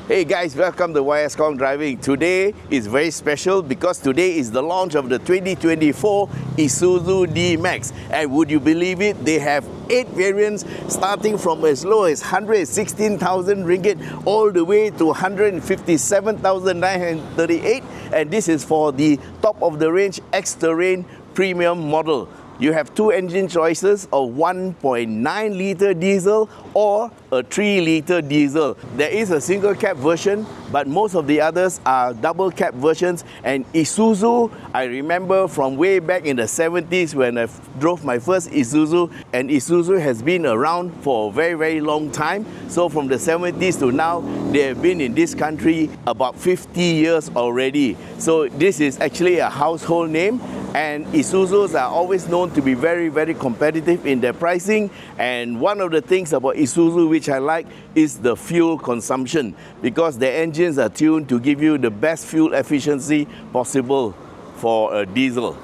Hey guys, welcome to YSCom Driving. Today is very special because today is the launch of the 2024 Isuzu D-Max. And would you believe it, they have 8 variants starting from as low as 116,000 ringgit all the way to 157,938. And this is for the top of the range X-Terrain Premium model. You have 2 engine choices, a 1.9 litre diesel or a 3 litre diesel. There is a single cab version, but most of the others are double cab versions. And Isuzu, I remember from way back in the 70s when I drove my first Isuzu, and Isuzu has been around for a very long time. So from the 70s to now, they have been in this country about 50 years already. So this is actually a household name. And Isuzus are always known to be very competitive in their pricing. And one of the things about Isuzu which I like is the fuel consumption, because their engines are tuned to give you the best fuel efficiency possible for a diesel.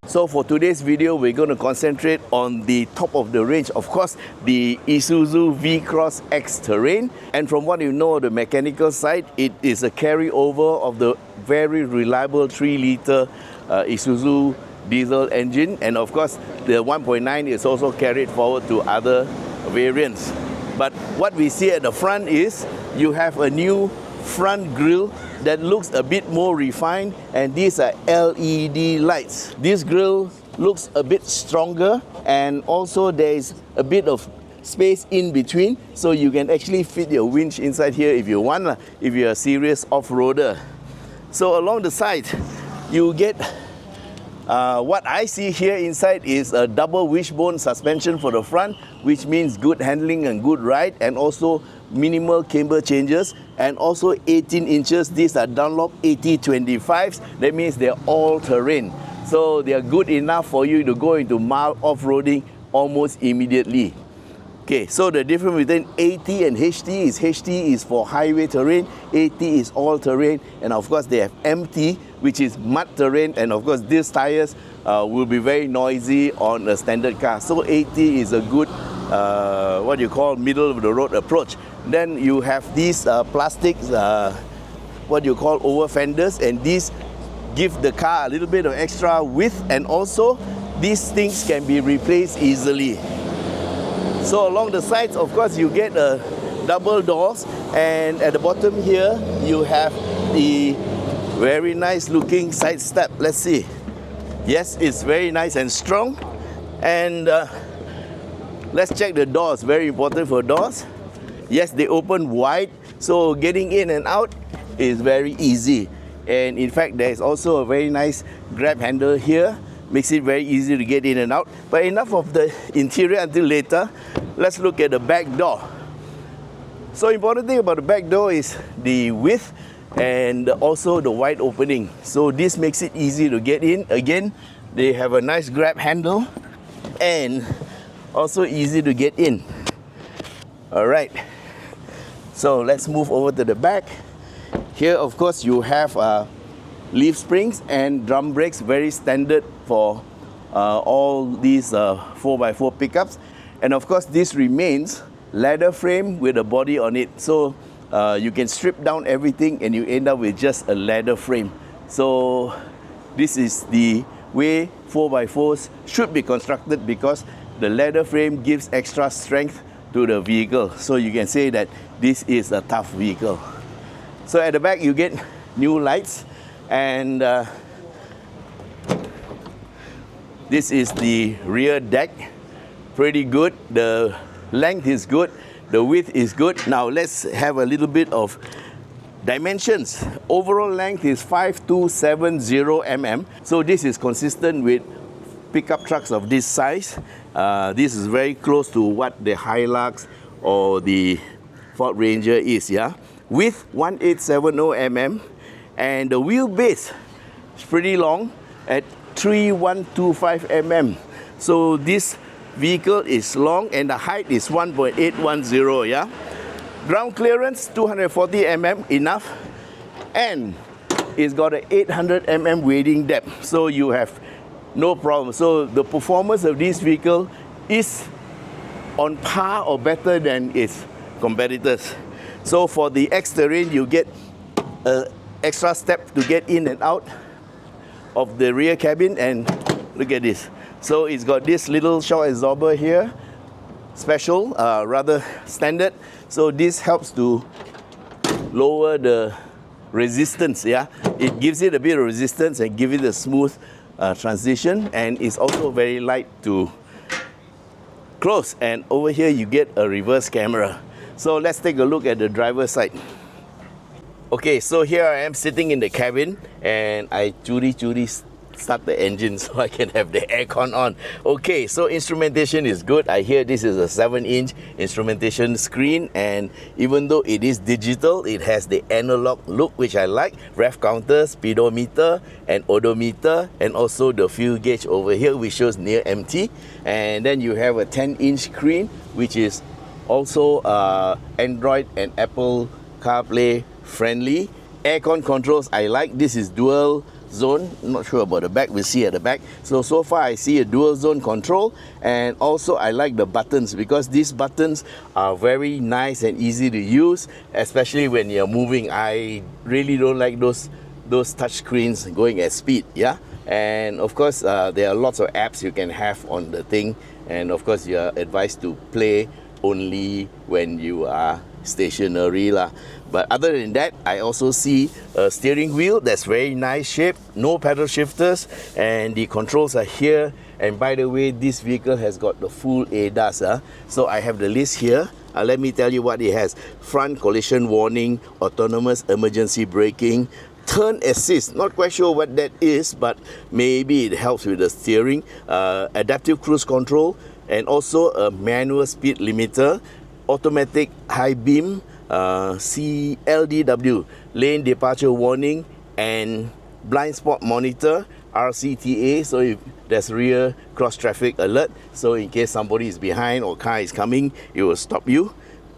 So for today's video, we're going to concentrate on the top of the range, of course, the Isuzu V-Cross X-Terrain. And from what you know, the mechanical side, it is a carryover of the very reliable 3-litre Isuzu diesel engine. And of course, the 1.9 is also carried forward to other variants. But what we see at the front is you have a new front grille that looks a bit more refined, and these are LED lights. This grille looks a bit stronger, and also there is a bit of space in between, so you can actually fit your winch inside here if you want, if you're a serious off-roader. So along the side, you get what I see here inside is a double wishbone suspension for the front, which means good handling and good ride, and also minimal camber changes, and also 18 inches. These are Dunlop AT25s. That means they're all-terrain. So they are good enough for you to go into mild off-roading almost immediately. Okay, so the difference between AT and HT is for highway terrain, AT is all-terrain, and of course they have MT, which is mud terrain, and of course these tires will be very noisy on a standard car. So AT is a good what you call middle of the road approach. Then you have these plastics, what you call over fenders, and these give the car a little bit of extra width, and also these things can be replaced easily. So along the sides, of course, you get double doors, and at the bottom here you have the very nice looking side step. Let's see. Yes, it's very nice and strong. And let's check the doors. Very important for doors. Yes, they open wide, so getting in and out is very easy. And in fact, there is also a very nice grab handle here. Makes it very easy to get in and out. But enough of the interior until later. Let's look at the back door. So important thing about the back door is the width and also the wide opening. So this makes it easy to get in. Again, they have a nice grab handle and also easy to get in. All right. So let's move over to the back. Here, of course, you have leaf springs and drum brakes, very standard for all these 4x4 pickups. And of course, this remains ladder frame with a body on it. So you can strip down everything and you end up with just a ladder frame. So this is the way 4x4s should be constructed, because the ladder frame gives extra strength to the vehicle. So you can say that this is a tough vehicle. So at the back you get new lights, and this is the rear deck. Pretty good. The length is good, the width is good. Now let's have a little bit of dimensions. Overall length is 5270 mm. So this is consistent with pickup trucks of this size. This is very close to what the Hilux or the Ford Ranger is, yeah. Width 1870 mm, and the wheelbase is pretty long at 3125 mm. So this vehicle is long, and the height is 1.810, yeah. Ground clearance 240 mm, enough, and it's got an 800 mm wading depth. So you have no problem. So the performance of this vehicle is on par or better than its competitors. So for the X-Terrain, you get an extra step to get in and out of the rear cabin, and look at this. So it's got this little shock absorber here, special, rather standard. So this helps to lower the resistance, yeah. It gives it a bit of resistance and give it a smooth transition, and it's also very light to close. And over here you get a reverse camera. So let's take a look at the driver's side. Okay, so here I am sitting in the cabin, and I churi start the engine so I can have the aircon on. Okay, so instrumentation is good. I hear this is a 7-inch instrumentation screen, and even though it is digital, it has the analog look, which I like. Rev counter, speedometer, and odometer, and also the fuel gauge over here, which shows near empty. And then you have a 10-inch screen, which is also Android and Apple CarPlay friendly. Aircon controls I like. This is dual zone. I'm not sure about the back, we'll see at the back. So far I see a dual zone control, and also I like the buttons, because these buttons are very nice and easy to use, especially when you're moving. I really don't like those touch screens going at speed, yeah. And of course there are lots of apps you can have on the thing, and of course you are advised to play only when you are stationary lah. But other than that, I also see a steering wheel that's very nice shape, no pedal shifters, and the controls are here. And by the way, this vehicle has got the full ADAS. So I have the list here. Let me tell you what it has. Front collision warning, autonomous emergency braking, turn assist, not quite sure what that is, but maybe it helps with the steering, adaptive cruise control, and also a manual speed limiter, automatic high beam, CLDW, lane departure warning, and blind spot monitor, RCTA, so if there's rear cross traffic alert, so in case somebody is behind or car is coming, it will stop you.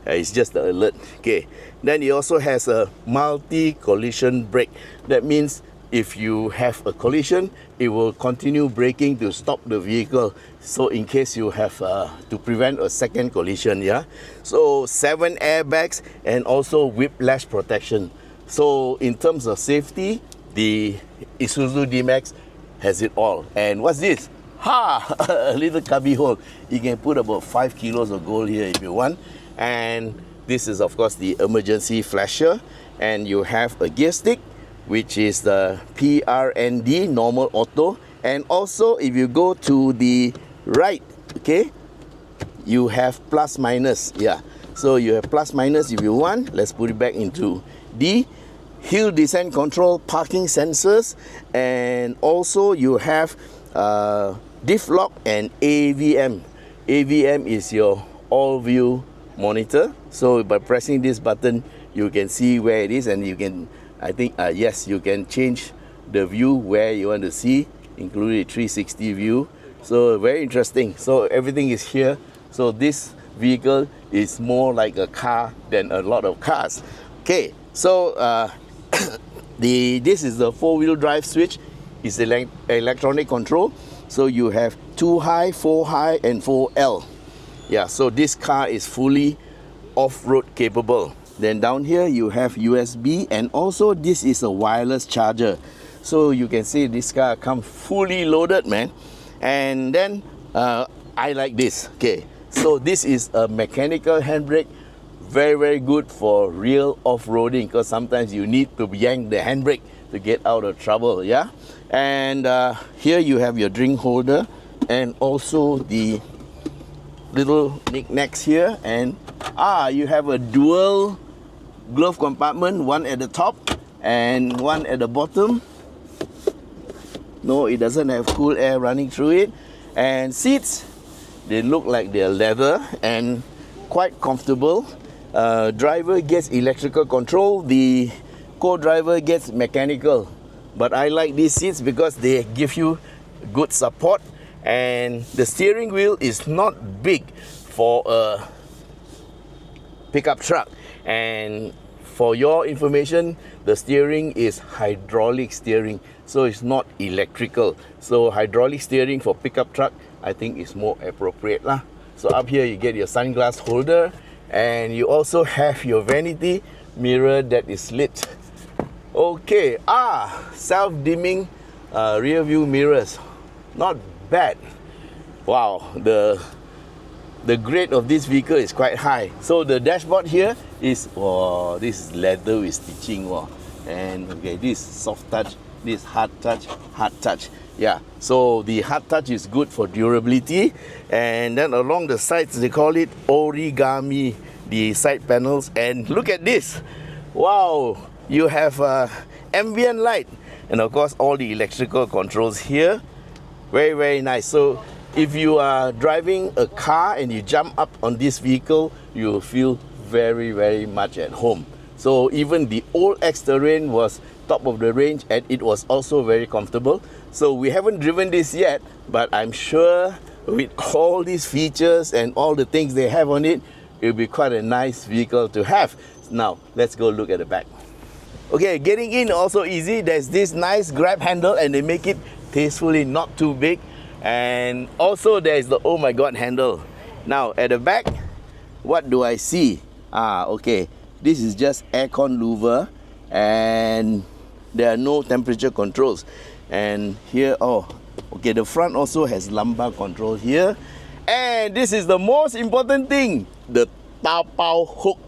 It's just the alert. Okay. Then it also has a multi-collision brake. That means if you have a collision, it will continue braking to stop the vehicle. So in case you have to prevent a second collision, yeah. So 7 airbags and also whiplash protection. So in terms of safety, the Isuzu D-Max has it all. And what's this? A little cubby hole. You can put about 5 kilos of gold here if you want. And this is of course the emergency flasher. And you have a gear stick, which is the PRND, normal auto. And also if you go to the right, okay, you have plus minus, yeah. So you have plus minus if you want. Let's put it back into D. Hill descent control, parking sensors, and also you have diff lock and AVM. AVM is your all view monitor. So by pressing this button, you can see where it is, and you can, I think, yes, you can change the view where you want to see, including 360 view. So very interesting. So everything is here. So this vehicle is more like a car than a lot of cars. Okay, so this is the 4-wheel drive switch. It's electronic control. So you have 2 high, 4 high, and 4L. Yeah, so this car is fully off-road capable. Then down here you have USB, and also this is a wireless charger. So you can see this car comes fully loaded, man. And then I like this. Okay, so this is a mechanical handbrake, very good for real off-roading, because sometimes you need to yank the handbrake to get out of trouble, yeah. And here you have your drink holder, and also the little knickknacks here, and you have a dual glove compartment, one at the top and one at the bottom. No, it doesn't have cool air running through it. And seats, they look like they're leather and quite comfortable. Driver gets electrical control, the co-driver gets mechanical. But I like these seats because they give you good support, and the steering wheel is not big for a pickup truck. And for your information, the steering is hydraulic steering, so it's not electrical. So hydraulic steering for pickup truck, I think is more appropriate lah. So up here you get your sunglass holder, and you also have your vanity mirror that is lit. Okay, self-dimming rear view mirrors, not bad. Wow, the grade of this vehicle is quite high. So the dashboard here is, wow, this is leather with stitching, wow. And okay, this soft touch, this hard touch, yeah. So the hard touch is good for durability. And then along the sides, they call it origami, the side panels. And look at this, wow, you have ambient light, and of course all the electrical controls here. Very, very nice. So if you are driving a car and you jump up on this vehicle, you will feel very, very much at home. So even the old X-Terrain was top of the range, and it was also very comfortable. So we haven't driven this yet, but I'm sure with all these features and all the things they have on it, it will be quite a nice vehicle to have. Now let's go look at the back. Okay, getting in also easy. There's this nice grab handle, and they make it tastefully not too big. And also there's the oh my god handle. Now at the back, what do I see? Okay, this is just aircon louver, and there are no temperature controls. And here, okay, the front also has lumbar control here. And this is the most important thing, the tapao hook.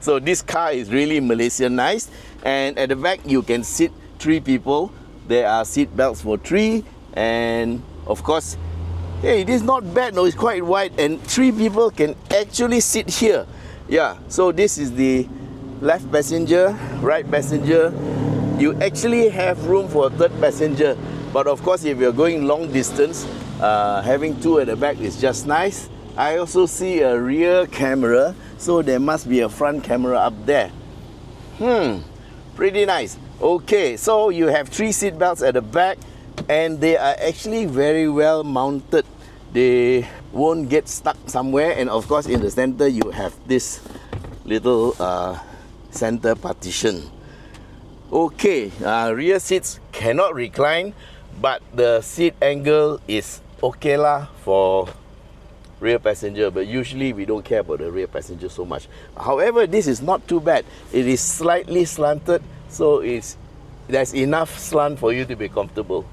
So this car is really Malaysianized. And at the back you can sit 3 people. There are seat belts for 3. And of course, hey, it is not bad, no, it's quite wide, and 3 people can actually sit here. Yeah, so this is the left passenger, right passenger. You actually have room for a 3rd passenger, but of course if you're going long distance, having 2 at the back is just nice. I also see a rear camera, so there must be a front camera up there. Pretty nice. Okay, so you have 3 seat belts at the back, and they are actually very well mounted. They won't get stuck somewhere. And of course in the center you have this little center partition. Okay, rear seats cannot recline, but the seat angle is okay lah for rear passenger, but usually we don't care about the rear passenger so much. However, this is not too bad. It is slightly slanted, so there's enough slant for you to be comfortable.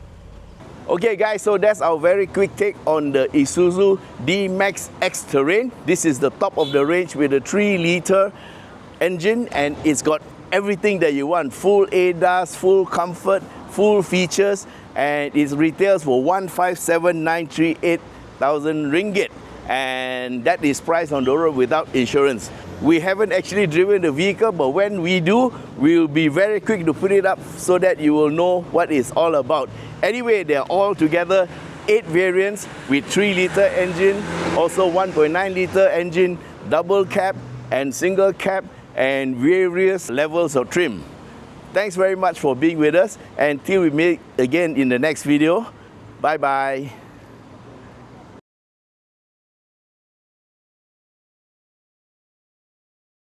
Okay guys, so that's our very quick take on the Isuzu D-Max X-Terrain. This is the top of the range with a 3-liter engine, and it's got everything that you want. Full ADAS, full comfort, full features, and it retails for 157,938,000 ringgit. And that is priced on the road without insurance. We haven't actually driven the vehicle, but when we do, we'll be very quick to put it up so that you will know what it's all about. Anyway, they're all together 8 variants with 3-liter engine, also 1.9-liter engine, double cab and single cab, and various levels of trim. Thanks very much for being with us, and till we meet again in the next video. Bye bye.